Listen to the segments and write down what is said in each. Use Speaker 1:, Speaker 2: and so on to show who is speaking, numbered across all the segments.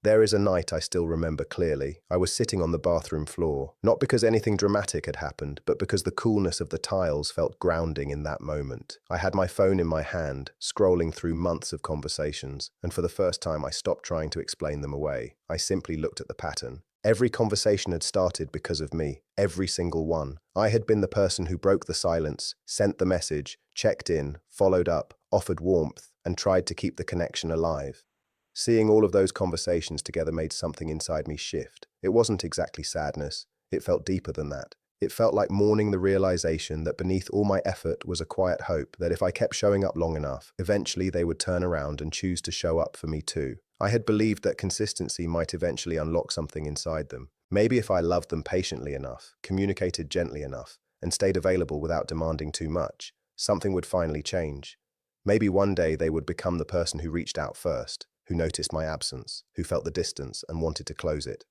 Speaker 1: There is a night I still remember clearly. I was sitting on the bathroom floor, not because anything dramatic had happened, but because the coolness of the tiles felt grounding in that moment. I had my phone in my hand, scrolling through months of conversations, and for the first time I stopped trying to explain them away. I simply looked at the pattern. Every conversation had started because of me, every single one. I had been the person who broke the silence, sent the message, checked in, followed up, offered warmth, and tried to keep the connection alive. Seeing all of those conversations together made something inside me shift. It wasn't exactly sadness. It felt deeper than that. It felt like mourning the realization that beneath all my effort was a quiet hope that if I kept showing up long enough, eventually they would turn around and choose to show up for me too. I had believed that consistency might eventually unlock something inside them. Maybe if I loved them patiently enough, communicated gently enough, and stayed available without demanding too much, something would finally change. Maybe one day they would become the person who reached out first, who noticed my absence, who felt the distance and wanted to close it.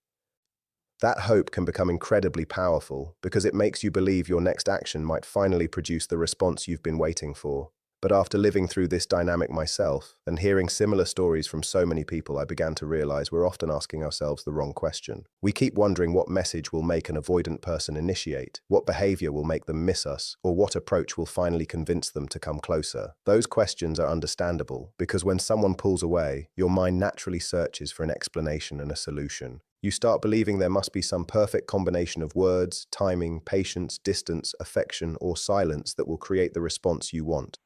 Speaker 1: That hope can become incredibly powerful because it makes you believe your next action might finally produce the response you've been waiting for. But after living through this dynamic myself and hearing similar stories from so many people, I began to realize we're often asking ourselves the wrong question. We keep wondering what message will make an avoidant person initiate, what behavior will make them miss us, or what approach will finally convince them to come closer. Those questions are understandable because when someone pulls away, your mind naturally searches for an explanation and a solution. You start believing there must be some perfect combination of words, timing, patience, distance, affection, or silence that will create the response you want.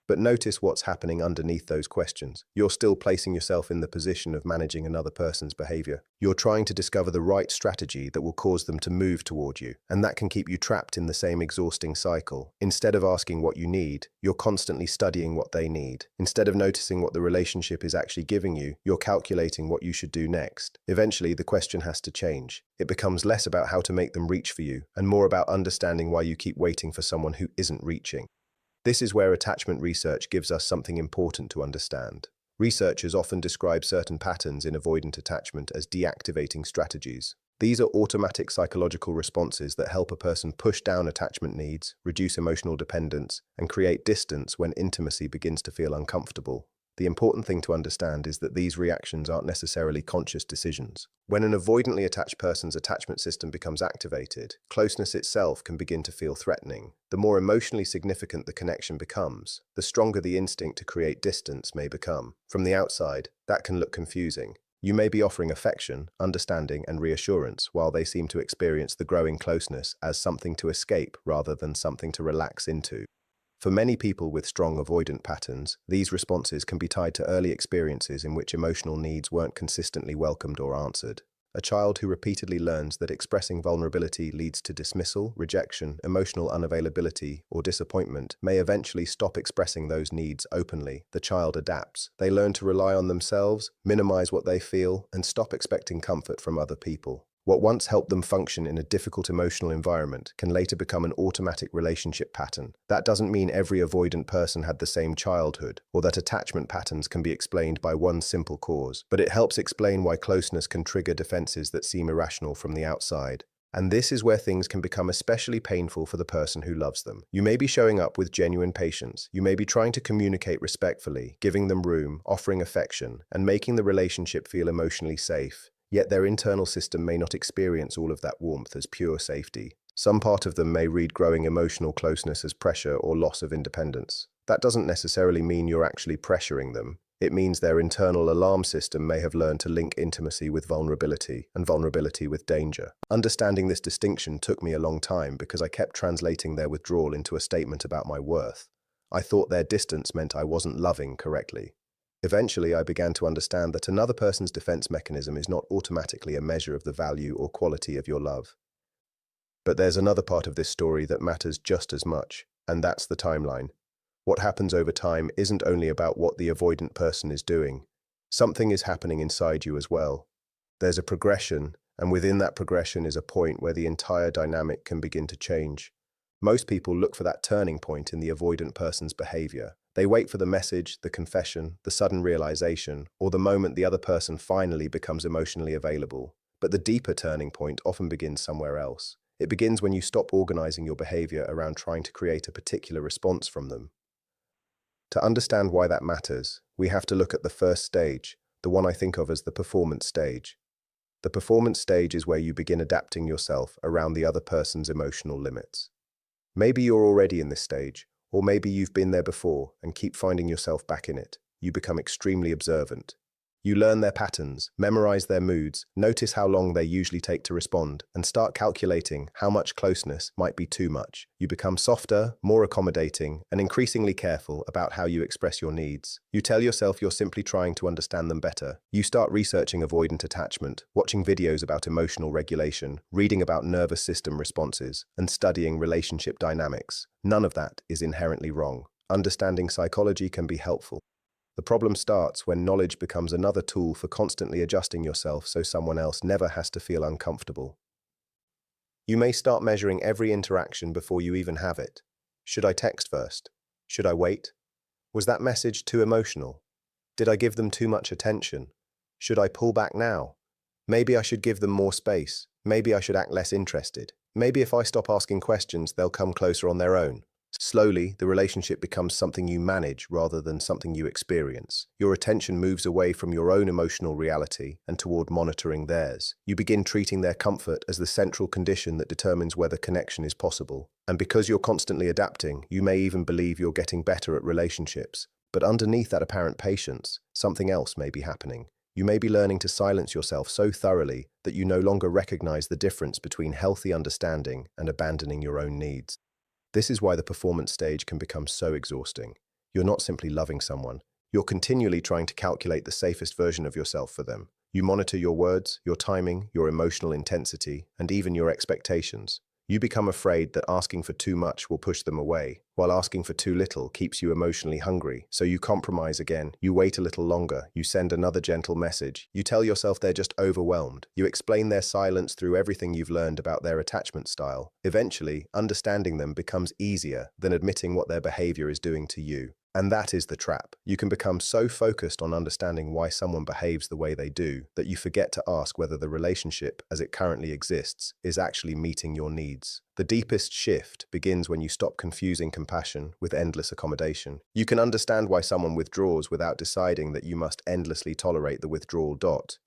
Speaker 1: But notice what's happening underneath those questions. You're still placing yourself in the position of managing another person's behavior. You're trying to discover the right strategy that will cause them to move toward you, and that can keep you trapped in the same exhausting cycle. Instead of asking what you need, you're constantly studying what they need. Instead of noticing what the relationship is actually giving you, you're calculating what you should do next. Eventually, the question has to change. It becomes less about how to make them reach for you, and more about understanding why you keep waiting for someone who isn't reaching. This is where attachment research gives us something important to understand. Researchers often describe certain patterns in avoidant attachment as deactivating strategies. These are automatic psychological responses that help a person push down attachment needs, reduce emotional dependence, and create distance when intimacy begins to feel uncomfortable. The important thing to understand is that these reactions aren't necessarily conscious decisions. When an avoidantly attached person's attachment system becomes activated, closeness itself can begin to feel threatening. The more emotionally significant the connection becomes, the stronger the instinct to create distance may become. From the outside, that can look confusing. You may be offering affection, understanding, and reassurance while they seem to experience the growing closeness as something to escape rather than something to relax into. For many people with strong avoidant patterns, these responses can be tied to early experiences in which emotional needs weren't consistently welcomed or answered. A child who repeatedly learns that expressing vulnerability leads to dismissal, rejection, emotional unavailability, or disappointment may eventually stop expressing those needs openly. The child adapts. They learn to rely on themselves, minimize what they feel, and stop expecting comfort from other people. What once helped them function in a difficult emotional environment can later become an automatic relationship pattern. That doesn't mean every avoidant person had the same childhood, or that attachment patterns can be explained by one simple cause, but it helps explain why closeness can trigger defenses that seem irrational from the outside. And this is where things can become especially painful for the person who loves them. You may be showing up with genuine patience. You may be trying to communicate respectfully, giving them room, offering affection, and making the relationship feel emotionally safe. Yet their internal system may not experience all of that warmth as pure safety. Some part of them may read growing emotional closeness as pressure or loss of independence. That doesn't necessarily mean you're actually pressuring them. It means their internal alarm system may have learned to link intimacy with vulnerability and vulnerability with danger. Understanding this distinction took me a long time because I kept translating their withdrawal into a statement about my worth. I thought their distance meant I wasn't loving correctly. Eventually, I began to understand that another person's defense mechanism is not automatically a measure of the value or quality of your love. But there's another part of this story that matters just as much, and that's the timeline. What happens over time isn't only about what the avoidant person is doing. Something is happening inside you as well. There's a progression, and within that progression is a point where the entire dynamic can begin to change. Most people look for that turning point in the avoidant person's behavior. They wait for the message, the confession, the sudden realization, or the moment the other person finally becomes emotionally available. But the deeper turning point often begins somewhere else. It begins when you stop organizing your behavior around trying to create a particular response from them. To understand why that matters, we have to look at the first stage, the one I think of as the performance stage. The performance stage is where you begin adapting yourself around the other person's emotional limits. Maybe you're already in this stage, or maybe you've been there before and keep finding yourself back in it. You become extremely observant. You learn their patterns, memorize their moods, notice how long they usually take to respond, and start calculating how much closeness might be too much. You become softer, more accommodating, and increasingly careful about how you express your needs. You tell yourself you're simply trying to understand them better. You start researching avoidant attachment, watching videos about emotional regulation, reading about nervous system responses, and studying relationship dynamics. None of that is inherently wrong. Understanding psychology can be helpful. The problem starts when knowledge becomes another tool for constantly adjusting yourself so someone else never has to feel uncomfortable. You may start measuring every interaction before you even have it. Should I text first? Should I wait? Was that message too emotional? Did I give them too much attention? Should I pull back now? Maybe I should give them more space. Maybe I should act less interested. Maybe if I stop asking questions, they'll come closer on their own. Slowly, the relationship becomes something you manage rather than something you experience. Your attention moves away from your own emotional reality and toward monitoring theirs. You begin treating their comfort as the central condition that determines whether connection is possible. And because you're constantly adapting, you may even believe you're getting better at relationships. But underneath that apparent patience, something else may be happening. You may be learning to silence yourself so thoroughly that you no longer recognize the difference between healthy understanding and abandoning your own needs. This is why the performance stage can become so exhausting. You're not simply loving someone. You're continually trying to calculate the safest version of yourself for them. You monitor your words, your timing, your emotional intensity, and even your expectations. You become afraid that asking for too much will push them away, while asking for too little keeps you emotionally hungry. So you compromise again, you wait a little longer, you send another gentle message, you tell yourself they're just overwhelmed, you explain their silence through everything you've learned about their attachment style. Eventually, understanding them becomes easier than admitting what their behavior is doing to you. And that is the trap. You can become so focused on understanding why someone behaves the way they do that you forget to ask whether the relationship, as it currently exists, is actually meeting your needs. The deepest shift begins when you stop confusing compassion with endless accommodation. You can understand why someone withdraws without deciding that you must endlessly tolerate the withdrawal.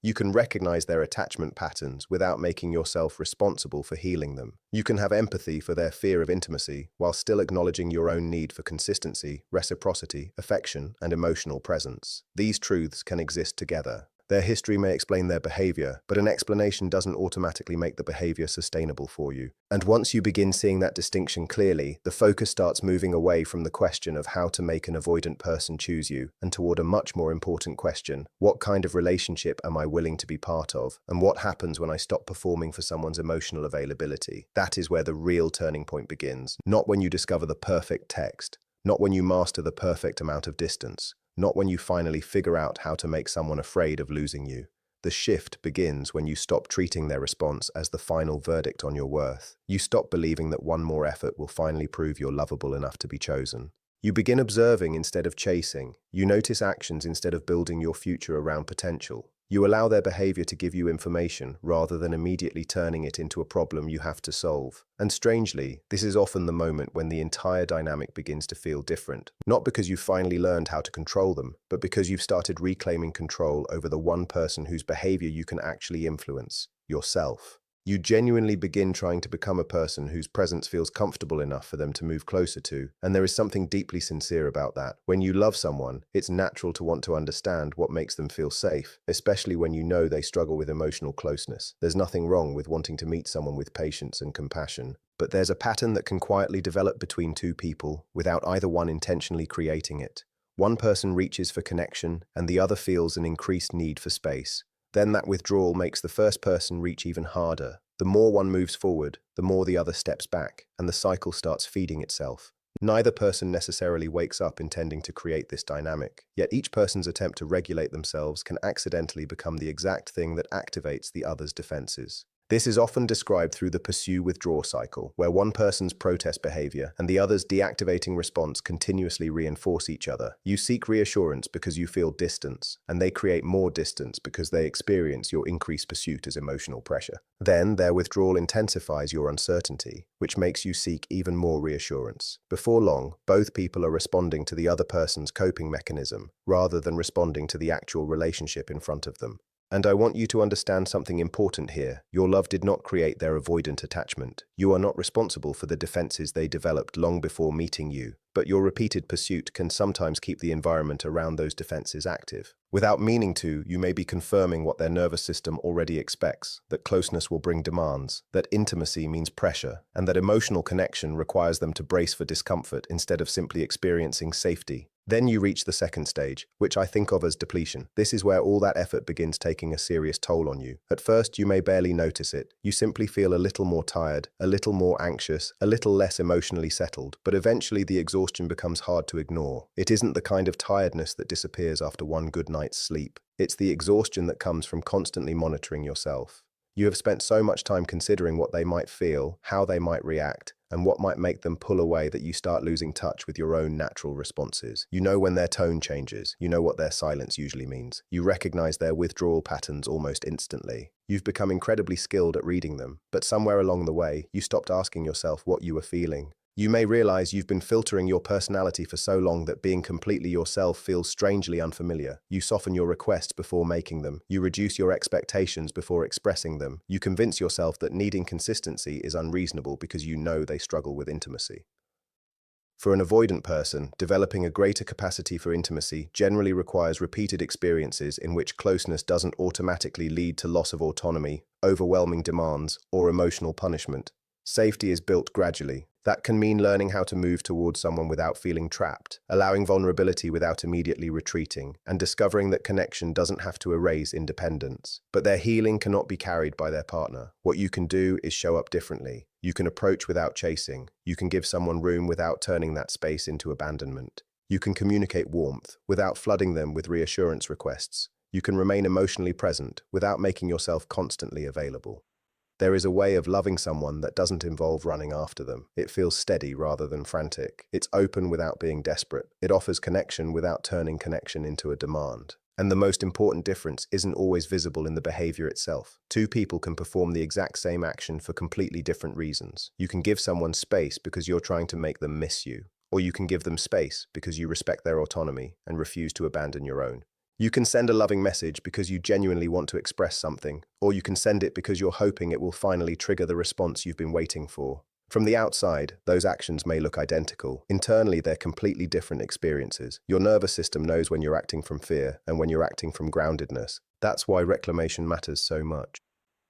Speaker 1: You can recognize their attachment patterns without making yourself responsible for healing them. You can have empathy for their fear of intimacy while still acknowledging your own need for consistency, reciprocity, affection, and emotional presence. These truths can exist together. Their history may explain their behavior, but an explanation doesn't automatically make the behavior sustainable for you. And once you begin seeing that distinction clearly, the focus starts moving away from the question of how to make an avoidant person choose you, and toward a much more important question: what kind of relationship am I willing to be part of? And what happens when I stop performing for someone's emotional availability? That is where the real turning point begins. Not when you discover the perfect text, not when you master the perfect amount of distance, not when you finally figure out how to make someone afraid of losing you. The shift begins when you stop treating their response as the final verdict on your worth. You stop believing that one more effort will finally prove you're lovable enough to be chosen. You begin observing instead of chasing. You notice actions instead of building your future around potential. You allow their behavior to give you information rather than immediately turning it into a problem you have to solve. And strangely, this is often the moment when the entire dynamic begins to feel different. Not because you've finally learned how to control them, but because you've started reclaiming control over the one person whose behavior you can actually influence: yourself. You genuinely begin trying to become a person whose presence feels comfortable enough for them to move closer to, and there is something deeply sincere about that. When you love someone, it's natural to want to understand what makes them feel safe, especially when you know they struggle with emotional closeness. There's nothing wrong with wanting to meet someone with patience and compassion, but there's a pattern that can quietly develop between two people without either one intentionally creating it. One person reaches for connection, and the other feels an increased need for space. Then that withdrawal makes the first person reach even harder. The more one moves forward, the more the other steps back, and the cycle starts feeding itself. Neither person necessarily wakes up intending to create this dynamic, yet each person's attempt to regulate themselves can accidentally become the exact thing that activates the other's defenses. This is often described through the pursue-withdraw cycle, where one person's protest behavior and the other's deactivating response continuously reinforce each other. You seek reassurance because you feel distance, and they create more distance because they experience your increased pursuit as emotional pressure. Then, their withdrawal intensifies your uncertainty, which makes you seek even more reassurance. Before long, both people are responding to the other person's coping mechanism, rather than responding to the actual relationship in front of them. And I want you to understand something important here. Your love did not create their avoidant attachment. You are not responsible for the defenses they developed long before meeting you, but your repeated pursuit can sometimes keep the environment around those defenses active. Without meaning to, you may be confirming what their nervous system already expects, that closeness will bring demands, that intimacy means pressure, and that emotional connection requires them to brace for discomfort instead of simply experiencing safety. Then you reach the second stage, which I think of as depletion. This is where all that effort begins taking a serious toll on you. At first, you may barely notice it. You simply feel a little more tired, a little more anxious, a little less emotionally settled, but eventually the exhaustion becomes hard to ignore. It isn't the kind of tiredness that disappears after one good night's sleep. It's the exhaustion that comes from constantly monitoring yourself. You have spent so much time considering what they might feel, how they might react, and what might make them pull away that you start losing touch with your own natural responses. You know when their tone changes. You know what their silence usually means. You recognize their withdrawal patterns almost instantly. You've become incredibly skilled at reading them, but somewhere along the way, you stopped asking yourself what you were feeling. You may realize you've been filtering your personality for so long that being completely yourself feels strangely unfamiliar. You soften your requests before making them. You reduce your expectations before expressing them. You convince yourself that needing consistency is unreasonable because you know they struggle with intimacy. For an avoidant person, developing a greater capacity for intimacy generally requires repeated experiences in which closeness doesn't automatically lead to loss of autonomy, overwhelming demands, or emotional punishment. Safety is built gradually. That can mean learning how to move towards someone without feeling trapped, allowing vulnerability without immediately retreating, and discovering that connection doesn't have to erase independence. But their healing cannot be carried by their partner. What you can do is show up differently. You can approach without chasing. You can give someone room without turning that space into abandonment. You can communicate warmth without flooding them with reassurance requests. You can remain emotionally present without making yourself constantly available. There is a way of loving someone that doesn't involve running after them. It feels steady rather than frantic. It's open without being desperate. It offers connection without turning connection into a demand. And the most important difference isn't always visible in the behavior itself. Two people can perform the exact same action for completely different reasons. You can give someone space because you're trying to make them miss you, or you can give them space because you respect their autonomy and refuse to abandon your own. You can send a loving message because you genuinely want to express something, or you can send it because you're hoping it will finally trigger the response you've been waiting for. From the outside, those actions may look identical. Internally, they're completely different experiences. Your nervous system knows when you're acting from fear and when you're acting from groundedness. That's why reclamation matters so much.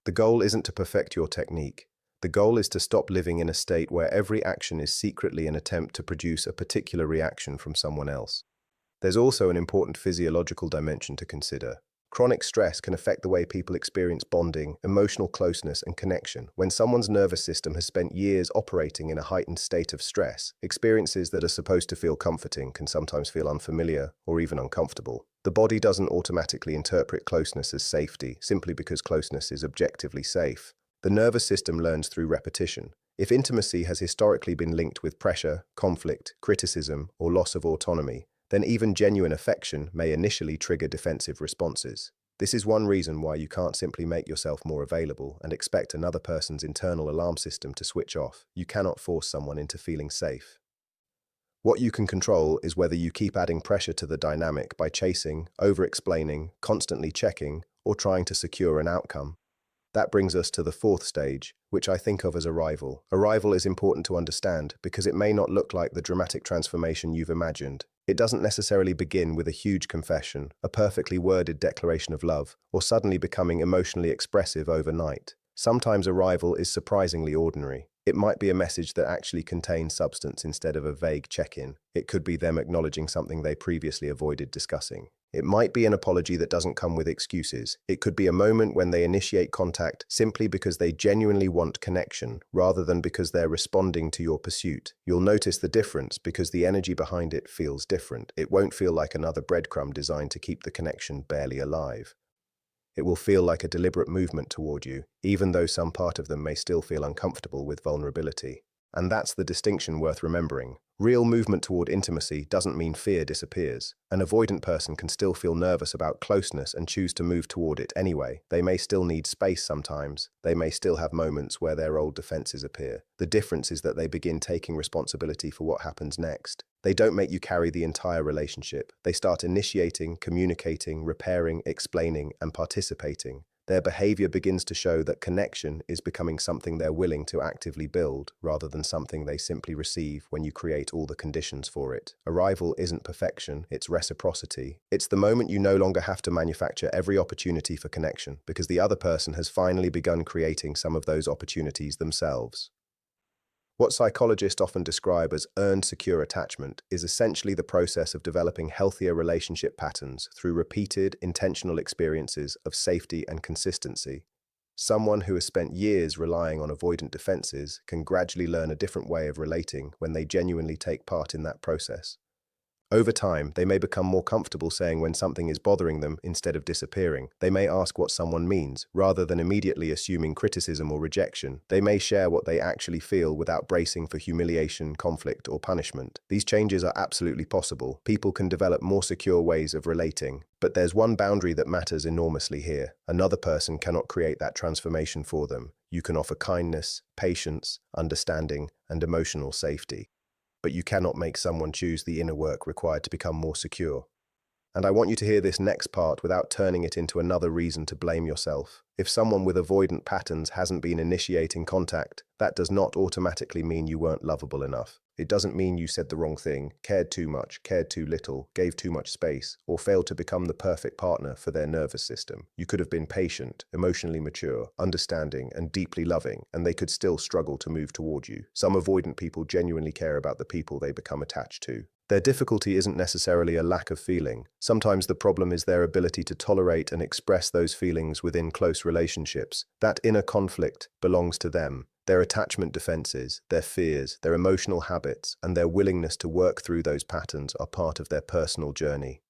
Speaker 1: The goal isn't to perfect your technique. The goal is to stop living in a state where every action is secretly an attempt to produce a particular reaction from someone else. There's also an important physiological dimension to consider. Chronic stress can affect the way people experience bonding, emotional closeness, and connection. When someone's nervous system has spent years operating in a heightened state of stress, experiences that are supposed to feel comforting can sometimes feel unfamiliar or even uncomfortable. The body doesn't automatically interpret closeness as safety simply because closeness is objectively safe. The nervous system learns through repetition. If intimacy has historically been linked with pressure, conflict, criticism, or loss of autonomy, then even genuine affection may initially trigger defensive responses. This is one reason why you can't simply make yourself more available and expect another person's internal alarm system to switch off. You cannot force someone into feeling safe. What you can control is whether you keep adding pressure to the dynamic by chasing, over-explaining, constantly checking, or trying to secure an outcome. That brings us to the fourth stage, which I think of as arrival. Arrival is important to understand because it may not look like the dramatic transformation you've imagined. It doesn't necessarily begin with a huge confession, a perfectly worded declaration of love, or suddenly becoming emotionally expressive overnight. Sometimes arrival is surprisingly ordinary. It might be a message that actually contains substance instead of a vague check-in. It could be them acknowledging something they previously avoided discussing. It might be an apology that doesn't come with excuses. It could be a moment when they initiate contact simply because they genuinely want connection, rather than because they're responding to your pursuit. You'll notice the difference because the energy behind it feels different. It won't feel like another breadcrumb designed to keep the connection barely alive. It will feel like a deliberate movement toward you, even though some part of them may still feel uncomfortable with vulnerability. And that's the distinction worth remembering. Real movement toward intimacy doesn't mean fear disappears. An avoidant person can still feel nervous about closeness and choose to move toward it anyway. They may still need space sometimes. They may still have moments where their old defenses appear. The difference is that they begin taking responsibility for what happens next. They don't make you carry the entire relationship. They start initiating, communicating, repairing, explaining, and participating. Their behavior begins to show that connection is becoming something they're willing to actively build, rather than something they simply receive when you create all the conditions for it. Arrival isn't perfection, it's reciprocity. It's the moment you no longer have to manufacture every opportunity for connection, because the other person has finally begun creating some of those opportunities themselves. What psychologists often describe as earned secure attachment is essentially the process of developing healthier relationship patterns through repeated, intentional experiences of safety and consistency. Someone who has spent years relying on avoidant defenses can gradually learn a different way of relating when they genuinely take part in that process. Over time, they may become more comfortable saying when something is bothering them instead of disappearing. They may ask what someone means, rather than immediately assuming criticism or rejection. They may share what they actually feel without bracing for humiliation, conflict, or punishment. These changes are absolutely possible. People can develop more secure ways of relating. But there's one boundary that matters enormously here. Another person cannot create that transformation for them. You can offer kindness, patience, understanding, and emotional safety. But you cannot make someone choose the inner work required to become more secure. And I want you to hear this next part without turning it into another reason to blame yourself. If someone with avoidant patterns hasn't been initiating contact, that does not automatically mean you weren't lovable enough. It doesn't mean you said the wrong thing, cared too much, cared too little, gave too much space, or failed to become the perfect partner for their nervous system. You could have been patient, emotionally mature, understanding, and deeply loving, and they could still struggle to move toward you. Some avoidant people genuinely care about the people they become attached to. Their difficulty isn't necessarily a lack of feeling. Sometimes the problem is their ability to tolerate and express those feelings within close relationships. That inner conflict belongs to them. Their attachment defenses, their fears, their emotional habits, and their willingness to work through those patterns are part of their personal journey.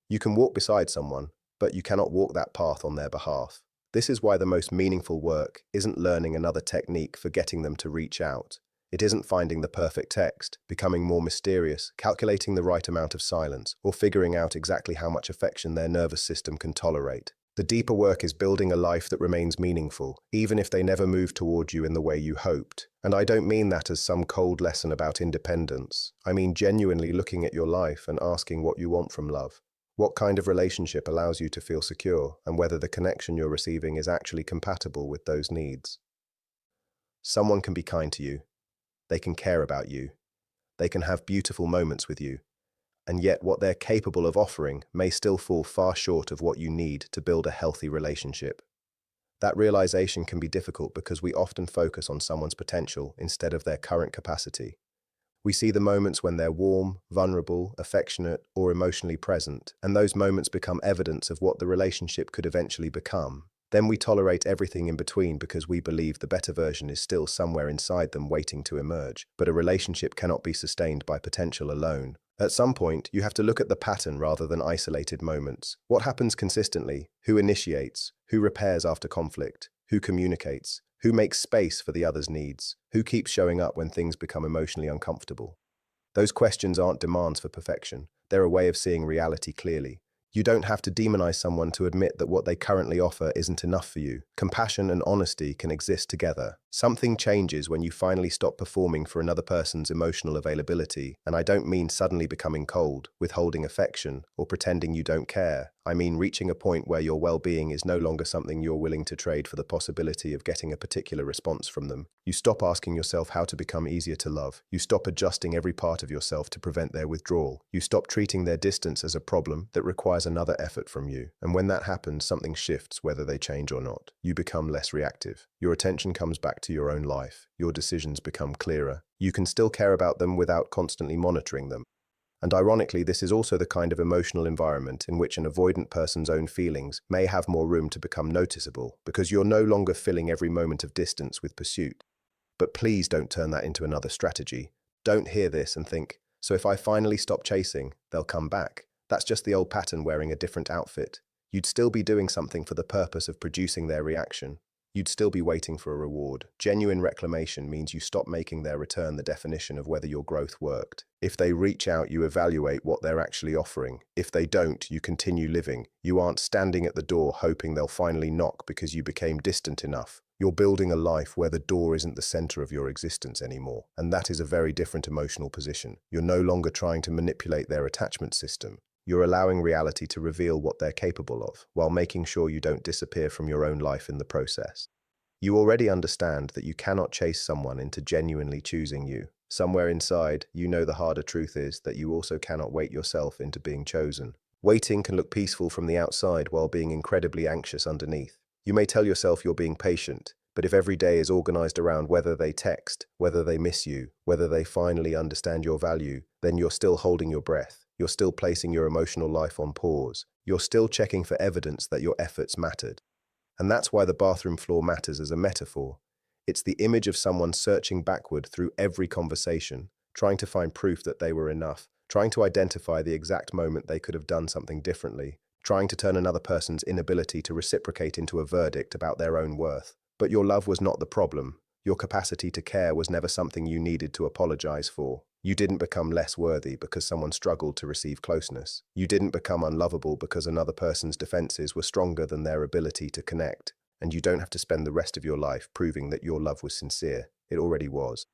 Speaker 1: You can walk beside someone, but you cannot walk that path on their behalf. This is why the most meaningful work isn't learning another technique for getting them to reach out. It isn't finding the perfect text, becoming more mysterious, calculating the right amount of silence, or figuring out exactly how much affection their nervous system can tolerate. The deeper work is building a life that remains meaningful, even if they never move toward you in the way you hoped. And I don't mean that as some cold lesson about independence. I mean genuinely looking at your life and asking what you want from love. What kind of relationship allows you to feel secure, and whether the connection you're receiving is actually compatible with those needs. Someone can be kind to you. They can care about you. They can have beautiful moments with you. And yet what they're capable of offering may still fall far short of what you need to build a healthy relationship. That realization can be difficult because we often focus on someone's potential instead of their current capacity. We see the moments when they're warm, vulnerable, affectionate, or emotionally present, and those moments become evidence of what the relationship could eventually become. Then we tolerate everything in between because we believe the better version is still somewhere inside them waiting to emerge. But a relationship cannot be sustained by potential alone. At some point, you have to look at the pattern rather than isolated moments. What happens consistently? Who initiates? Who repairs after conflict? Who communicates? Who makes space for the other's needs? Who keeps showing up when things become emotionally uncomfortable? Those questions aren't demands for perfection. They're a way of seeing reality clearly. You don't have to demonize someone to admit that what they currently offer isn't enough for you. Compassion and honesty can exist together. Something changes when you finally stop performing for another person's emotional availability, and I don't mean suddenly becoming cold, withholding affection, or pretending you don't care. I mean reaching a point where your well-being is no longer something you're willing to trade for the possibility of getting a particular response from them. You stop asking yourself how to become easier to love. You stop adjusting every part of yourself to prevent their withdrawal. You stop treating their distance as a problem that requires another effort from you. And when that happens, something shifts whether they change or not. You become less reactive. Your attention comes back to your own life. Your decisions become clearer. You can still care about them without constantly monitoring them. And ironically, this is also the kind of emotional environment in which an avoidant person's own feelings may have more room to become noticeable, because you're no longer filling every moment of distance with pursuit. But please don't turn that into another strategy. Don't hear this and think, so if I finally stop chasing, they'll come back. That's just the old pattern wearing a different outfit. You'd still be doing something for the purpose of producing their reaction. You'd still be waiting for a reward. Genuine reclamation means you stop making their return the definition of whether your growth worked. If they reach out, you evaluate what they're actually offering. If they don't, you continue living. You aren't standing at the door hoping they'll finally knock because you became distant enough. You're building a life where the door isn't the center of your existence anymore. And that is a very different emotional position. You're no longer trying to manipulate their attachment system. You're allowing reality to reveal what they're capable of, while making sure you don't disappear from your own life in the process. You already understand that you cannot chase someone into genuinely choosing you. Somewhere inside, you know the harder truth is that you also cannot wait yourself into being chosen. Waiting can look peaceful from the outside while being incredibly anxious underneath. You may tell yourself you're being patient, but if every day is organized around whether they text, whether they miss you, whether they finally understand your value, then you're still holding your breath. You're still placing your emotional life on pause. You're still checking for evidence that your efforts mattered. And that's why the bathroom floor matters as a metaphor. It's the image of someone searching backward through every conversation, trying to find proof that they were enough, trying to identify the exact moment they could have done something differently, trying to turn another person's inability to reciprocate into a verdict about their own worth. But your love was not the problem. Your capacity to care was never something you needed to apologize for. You didn't become less worthy because someone struggled to receive closeness. You didn't become unlovable because another person's defenses were stronger than their ability to connect. And you don't have to spend the rest of your life proving that your love was sincere. It already was.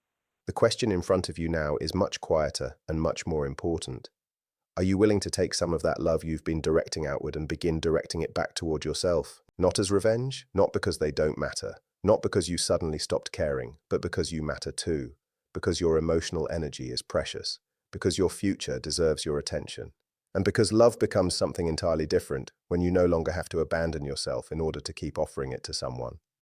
Speaker 1: The question in front of you now is much quieter and much more important. Are you willing to take some of that love you've been directing outward and begin directing it back toward yourself? Not as revenge, not because they don't matter, not because you suddenly stopped caring, but because you matter too. Because your emotional energy is precious, because your future deserves your attention, and because love becomes something entirely different when you no longer have to abandon yourself in order to keep offering it to someone.